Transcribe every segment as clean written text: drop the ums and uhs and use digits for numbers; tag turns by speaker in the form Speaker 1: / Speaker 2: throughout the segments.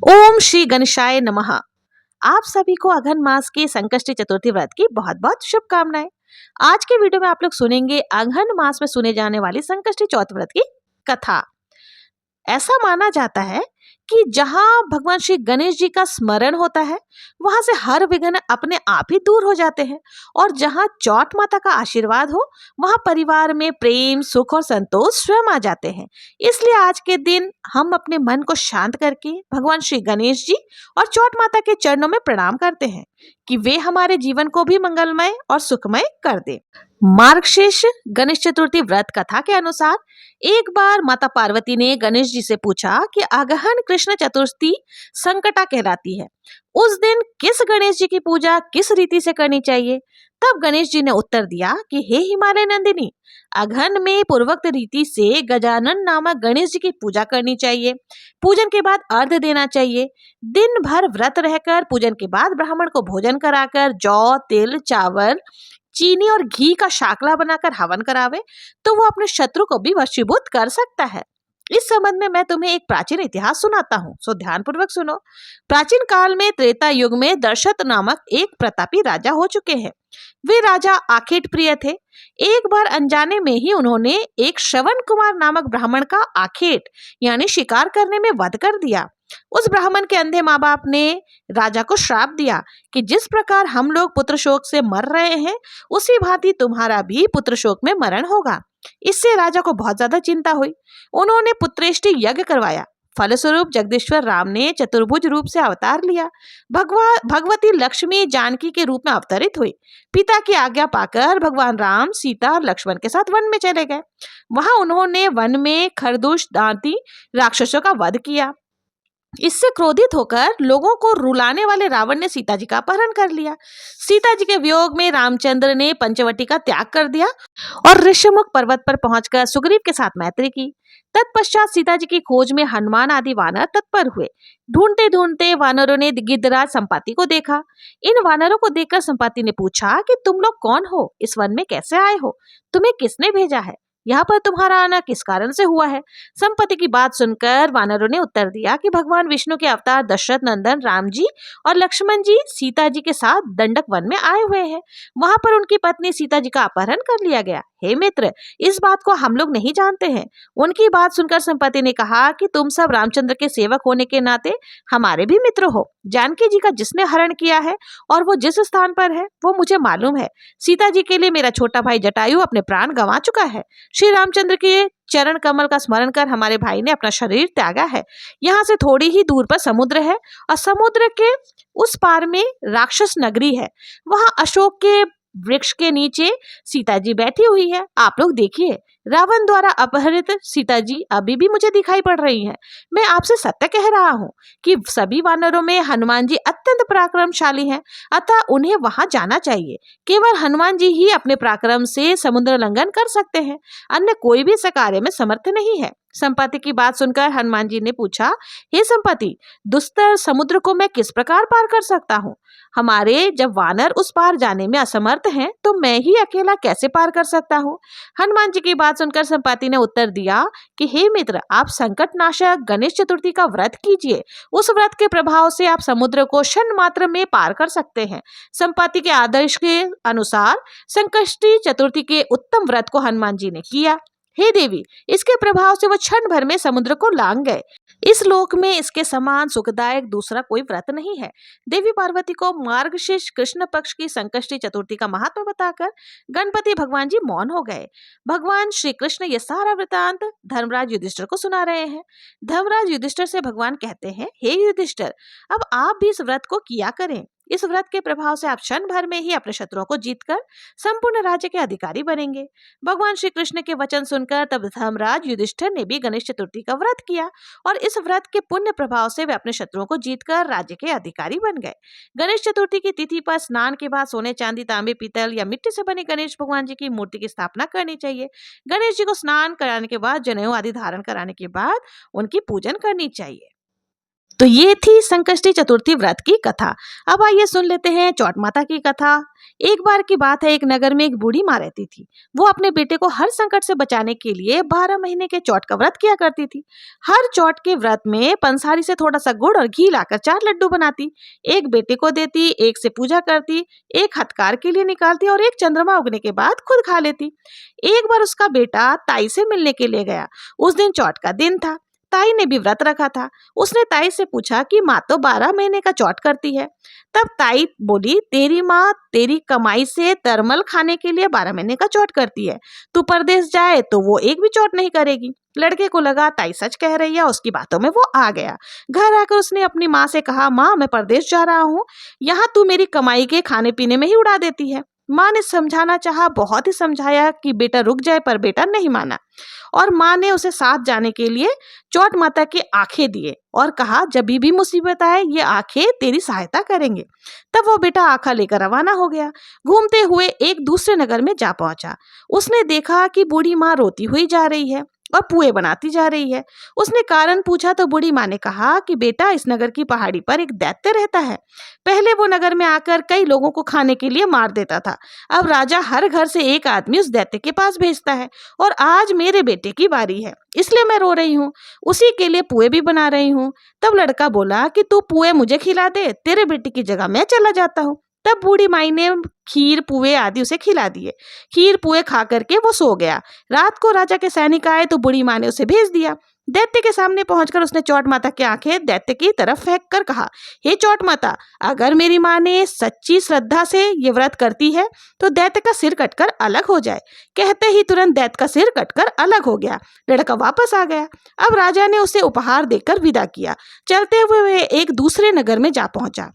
Speaker 1: ओम श्री गणेशाय नमः। आप सभी को अघन मास के संकष्टी चतुर्थी व्रत की बहुत बहुत शुभकामनाएं। आज के वीडियो में आप लोग सुनेंगे अघन मास में सुने जाने वाली संकष्टी चौथ व्रत की कथा। ऐसा माना जाता है कि जहां भगवान श्री गणेश जी का स्मरण होता है वहां से हर विघ्न अपने आप ही दूर हो जाते हैं, और जहां चौथ माता का आशीर्वाद हो वहां परिवार में प्रेम, सुख और संतोष स्वयं आ जाते हैं। इसलिए आज के दिन हम अपने मन को शांत करके भगवान श्री गणेश जी और चौथ माता के चरणों में प्रणाम करते हैं कि वे हमारे जीवन को भी मंगलमय और सुखमय कर दे। मार्गशीर्ष गणेश चतुर्थी व्रत कथा के अनुसार एक बार माता पार्वती ने गणेश जी से पूछा कि अगहन कृष्ण चतुर्थी संकटा कहलाती है, उस दिन किस गणेश जी की पूजा किस रीति से करनी चाहिए। तब गणेश जी ने उत्तर दिया कि हे हिमालय नंदिनी, अगहन में पूर्वोक्त रीति से गजानन नामक गणेश जी की पूजा करनी चाहिए। पूजन के बाद अर्घ्य देना चाहिए। दिन भर व्रत रहकर पूजन के बाद ब्राह्मण को भोजन कराकर जौ, तिल, चावल, चीनी और घी का शाकला बनाकर हवन करावे तो वो अपने शत्रु को भी वशीभूत कर सकता है। इस संबंध में मैं तुम्हें एक प्राचीन इतिहास सुनाता हूँ, सो ध्यान पूर्वक सुनो। प्राचीन काल में त्रेता युग में दशरथ नामक एक प्रतापी राजा हो चुके हैं। वे राजा आखेट प्रिय थे। एक बार अनजाने में ही उन्होंने एक श्रवण कुमार नामक ब्राह्मण का आखेट यानी शिकार करने में वध कर दिया। उस ब्राह्मण के अंधे माँ बाप ने राजा को श्राप दिया कि जिस प्रकार हम लोग पुत्र शोक से मर रहे हैं उसी भांति तुम्हारा भी पुत्र शोक में मरण होगा। इससे राजा को बहुत ज्यादा चिंता हुई। उन्होंने पुत्रेष्टि यज्ञ करवाया। फलस्वरूप जगदीश्वर राम ने चतुर्भुज रूप से अवतार लिया। भगवती लक्ष्मी जानकी के रूप में अवतरित हुई। पिता की आज्ञा पाकर भगवान राम सीता और लक्ष्मण के साथ वन में चले गए। वहां उन्होंने वन में खरदूष दांती राक्षसों का वध किया। इससे क्रोधित होकर लोगों को रुलाने वाले रावण ने सीता जी का अपहरण कर लिया। सीता जी के वियोग में रामचंद्र ने पंचवटी का त्याग कर दिया और ऋषिमुख पर्वत पर पहुंचकर सुग्रीव के साथ मैत्री की। तत्पश्चात सीता जी की खोज में हनुमान आदि वानर तत्पर हुए। ढूंढते ढूंढते वानरों ने गिद्धराज संपाति को देखा। इन वानरों को देखकर संपाति ने पूछा कि तुम लोग कौन हो, इस वन में कैसे आए हो, तुम्हें किसने भेजा है, यहाँ पर तुम्हारा आना किस कारण से हुआ है। संपत्ति की बात सुनकर वानरों ने उत्तर दिया कि भगवान विष्णु के अवतार दशरथ नंदन राम जी और लक्ष्मण जी सीता जी के साथ दंडक वन में आए हुए हैं। वहां पर उनकी पत्नी सीता जी का अपहरण कर लिया गया। हे मित्र, इस बात को हम लोग नहीं जानते हैं। उनकी बात सुनकर संपत्ति ने कहा कि तुम सब रामचंद्र के सेवक होने के नाते हमारे भी मित्र हो। जानकी जी का जिसने हरण किया है और वो जिस स्थान पर है वो मुझे मालूम है। सीता जी के लिए मेरा छोटा भाई जटायु अपने प्राण गंवा चुका है। श्री रामचंद्र के चरण कमल का स्मरण कर हमारे भाई ने अपना शरीर त्यागा है। यहाँ से थोड़ी ही दूर पर समुद्र है और समुद्र के उस पार में राक्षस नगरी है। वहां अशोक के वृक्ष के नीचे सीता जी बैठी हुई है। आप लोग देखिए, रावण द्वारा अपहरित सीता जी अभी भी मुझे दिखाई पड़ रही हैं। मैं आपसे सत्य कह रहा हूँ कि सभी वानरों में हनुमान जी अत्यंत पराक्रमशाली हैं, अतः उन्हें वहां जाना चाहिए। केवल हनुमान जी ही अपने पराक्रम से समुद्र लंघन कर सकते हैं, अन्य कोई भी इस कार्य में समर्थ नहीं है। संपत्ति की बात सुनकर हनुमान जी ने पूछा, हे संपत्ति, दुस्तर समुद्र को मैं किस प्रकार पार कर सकता हूँ। हमारे जब वानर उस पार जाने में असमर्थ हैं तो मैं ही अकेला कैसे पार कर सकता हूँ। हनुमान जी की बात सुनकर संपाति ने उत्तर दिया कि हे मित्र, आप संकट नाशक गणेश चतुर्थी का व्रत कीजिए। उस व्रत के प्रभाव से आप समुद्र को क्षण मात्र में पार कर सकते हैं। संपाति के आदर्श के अनुसार संकष्टी चतुर्थी के उत्तम व्रत को हनुमान जी ने किया। हे देवी, इसके प्रभाव से वो क्षण भर में समुद्र को लांग गए। इस लोक में इसके समान सुखदायक दूसरा कोई व्रत नहीं है। देवी पार्वती को मार्गशीर्ष कृष्ण पक्ष की संकष्टी चतुर्थी का महत्व बताकर गणपति भगवान जी मौन हो गए। भगवान श्री कृष्ण ये सारा वृतांत धर्मराज युधिष्ठिर को सुना रहे हैं। धर्मराज युधिष्ठिर से भगवान कहते हैं, हे युधिष्ठिर, अब आप भी इस व्रत को किया करें। इस व्रत के प्रभाव से आप क्षण भर में ही अपने शत्रुओं को जीतकर संपूर्ण राज्य के अधिकारी बनेंगे। भगवान श्री कृष्ण के वचन सुनकर तब धर्मराज युधिष्ठिर ने भी गणेश चतुर्थी का व्रत किया और इस व्रत के पुण्य प्रभाव से वे अपने शत्रुओं को जीतकर राज्य के अधिकारी बन गए। गणेश चतुर्थी की तिथि पर स्नान के बाद सोने, चांदी, तांबे, पीतल या मिट्टी से बने गणेश भगवान जी की मूर्ति की स्थापना करनी चाहिए। गणेश जी को स्नान कराने के बाद, जनेऊ आदि धारण कराने के बाद उनकी पूजन करनी चाहिए। तो ये थी संकष्टी चतुर्थी व्रत की कथा। अब आइए सुन लेते हैं चौठ माता की कथा। एक बार की बात है, एक नगर में एक बूढ़ी माँ रहती थी। वो अपने बेटे को हर संकट से बचाने के लिए 12 महीने के चौठ का व्रत किया करती थी। हर चौठ के व्रत में पंसारी से थोड़ा सा गुड़ और घी लाकर 4 लड्डू बनाती, एक बेटे को देती, एक से पूजा करती, एक हथकार के लिए निकालती और एक चंद्रमा उगने के बाद खुद खा लेती। एक बार उसका बेटा ताई से मिलने के लिए गया। उस दिन चौठ का दिन था। ताई ने भी व्रत रखा था। उसने ताई से पूछा कि माँ तो 12 महीने का चौठ करती है। तब ताई बोली, तेरी माँ तेरी कमाई से तरमल खाने के लिए 12 महीने का चौठ करती है। तू परदेश जाए तो वो एक भी चौठ नहीं करेगी। लड़के को लगा ताई सच कह रही है, उसकी बातों में वो आ गया। घर आकर उसने अपनी माँ से कहा, माँ मैं परदेश जा रहा हूँ, यहाँ तू मेरी कमाई के खाने पीने में ही उड़ा देती है। माँ ने समझाना चाहा, बहुत ही समझाया कि बेटा रुक जाए, पर बेटा नहीं माना और माँ ने उसे साथ जाने के लिए चौठ माता के आंखें दिए और कहा, जब भी मुसीबत आए ये आंखें तेरी सहायता करेंगे। तब वो बेटा आंखा लेकर रवाना हो गया। घूमते हुए एक दूसरे नगर में जा पहुंचा। उसने देखा कि बूढ़ी माँ रोती हुई जा रही है और पुए बनाती जा रही है। उसने कारण पूछा तो बूढ़ी माँ ने कहा कि बेटा इस नगर की पहाड़ी पर एक दैत्य रहता है। पहले वो नगर में आकर कई लोगों को खाने के लिए मार देता था। अब राजा हर घर से एक आदमी उस दैत्य के पास भेजता है और आज मेरे बेटे की बारी है, इसलिए मैं रो रही हूँ, उसी के लिए पुए भी बना रही हूँ। तब लड़का बोला कि तू पुए मुझे खिला दे, तेरे बेटे की जगह मैं चला जाता हूँ। तब बूढ़ी माई ने खीर पुए आदि उसे खिला दिए। खीर पुए खा करके वो सो गया। रात को राजा के सैनिक आए तो बूढ़ी माँ ने उसे भेज दिया। दैत्य के सामने पहुंचकर उसने चौठ माता की आंखें दैत्य की तरफ फेंक कर कहा, हे चौठ माता, अगर मेरी माँ ने सच्ची श्रद्धा से ये व्रत करती है तो दैत्य का सिर कटकर अलग हो जाए। कहते ही तुरंत दैत्य का सिर कटकर अलग हो गया। लड़का वापस आ गया। अब राजा ने उसे उपहार देकर विदा किया। चलते हुए वे एक दूसरे नगर में जा पहुंचा।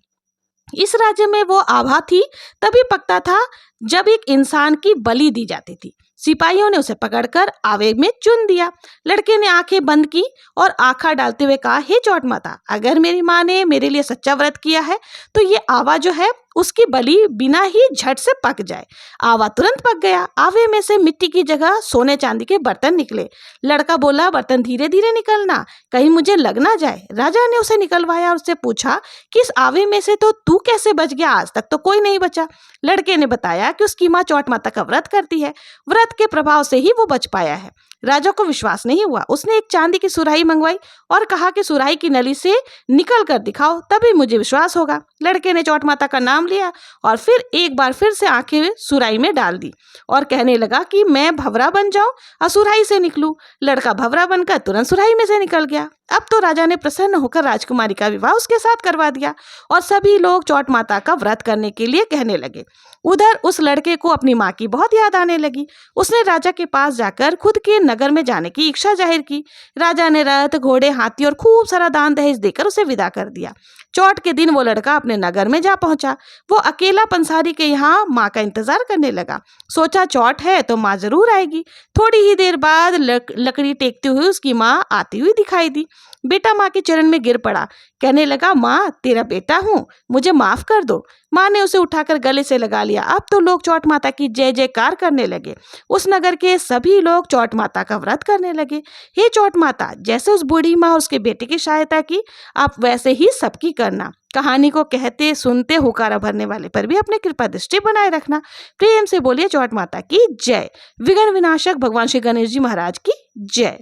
Speaker 1: इस राज्य में वो आभा थी तभी पकता था जब एक इंसान की बलि दी जाती थी। सिपाहियों ने उसे पकड़कर आवे में चुन दिया। लड़के ने आंखें बंद की और आंखा डालते हुए कहा, हे चौठ माता, अगर मेरी माँ ने मेरे लिए सच्चा व्रत किया है तो ये आवा जो है उसकी बलि बिना ही झट से पक जाए। आवा तुरंत पक गया। आवे में से मिट्टी की जगह सोने चांदी के बर्तन निकले। लड़का बोला, बर्तन धीरे धीरे निकलना, कहीं मुझे लग ना जाए। राजा ने उसे निकलवाया और उससे पूछा कि इस आवे में से तो तू कैसे बच गया, आज तक तो कोई नहीं बचा। लड़के ने बताया कि उसकी माँ चौठ माता का व्रत करती है, व्रत के प्रभाव से ही वो बच पाया है। राजा को विश्वास नहीं हुआ। उसने एक चांदी की सुराही मंगवाई और कहा कि सुराही की नली से निकल कर दिखाओ, तभी मुझे विश्वास होगा। लड़के ने चौठ माता का नाम लिया और फिर एक बार फिर से आंखें सुराही में डाल दी और कहने लगा कि मैं भंवरा बन जाऊं और सुराही से निकलूं। लड़का भंवरा बनकर तुरंत सुराही में से निकल गया। अब तो राजा ने प्रसन्न होकर राजकुमारी का विवाह उसके साथ करवा दिया और सभी लोग चौठ माता का व्रत करने के लिए कहने लगे। उधर उस लड़के को अपनी माँ की बहुत याद आने लगी। उसने राजा के पास जाकर खुद के नगर में जाने की इच्छा जाहिर की। राजा ने रथ, घोड़े, हाथी और खूब सारा दान दहेज देकर उसे विदा कर दिया। चौठ के दिन वो लड़का अपने नगर में जा पहुंचा। वो अकेला पंसारी के यहाँ माँ का इंतजार करने लगा। सोचा चौठ है तो माँ जरूर आएगी। थोड़ी ही देर बाद लकड़ी टेकती हुई उसकी माँ आती हुई दिखाई दी। बेटा माँ के चरण में गिर पड़ा, कहने लगा, माँ तेरा बेटा हूँ, मुझे माफ कर दो। माँ ने उसे उठाकर गले से लगा लिया। अब तो लोग चौठ माता की जय जयकार करने लगे। उस नगर के सभी लोग चौठ माता का व्रत करने लगे। हे चौठ माता, जैसे उस बूढ़ी माँ और उसके बेटे की सहायता की, आप वैसे ही सबकी करना। कहानी को कहते सुनते हुकारा भरने वाले पर भी अपनी कृपा दृष्टि बनाए रखना। प्रेम से बोलिए चौठ माता की जय। विघ्न विनाशक भगवान श्री गणेश जी महाराज की जय।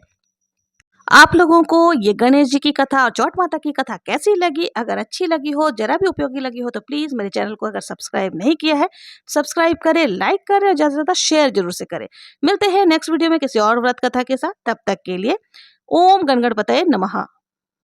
Speaker 1: आप लोगों को ये गणेश जी की कथा और चौठ माता की कथा कैसी लगी? अगर अच्छी लगी हो, जरा भी उपयोगी लगी हो तो प्लीज मेरे चैनल को अगर सब्सक्राइब नहीं किया है सब्सक्राइब करें, लाइक करें और ज्यादा से ज्यादा शेयर जरूर से करें। मिलते हैं नेक्स्ट वीडियो में किसी और व्रत कथा के साथ। तब तक के लिए ओम गण गणपतये नमः।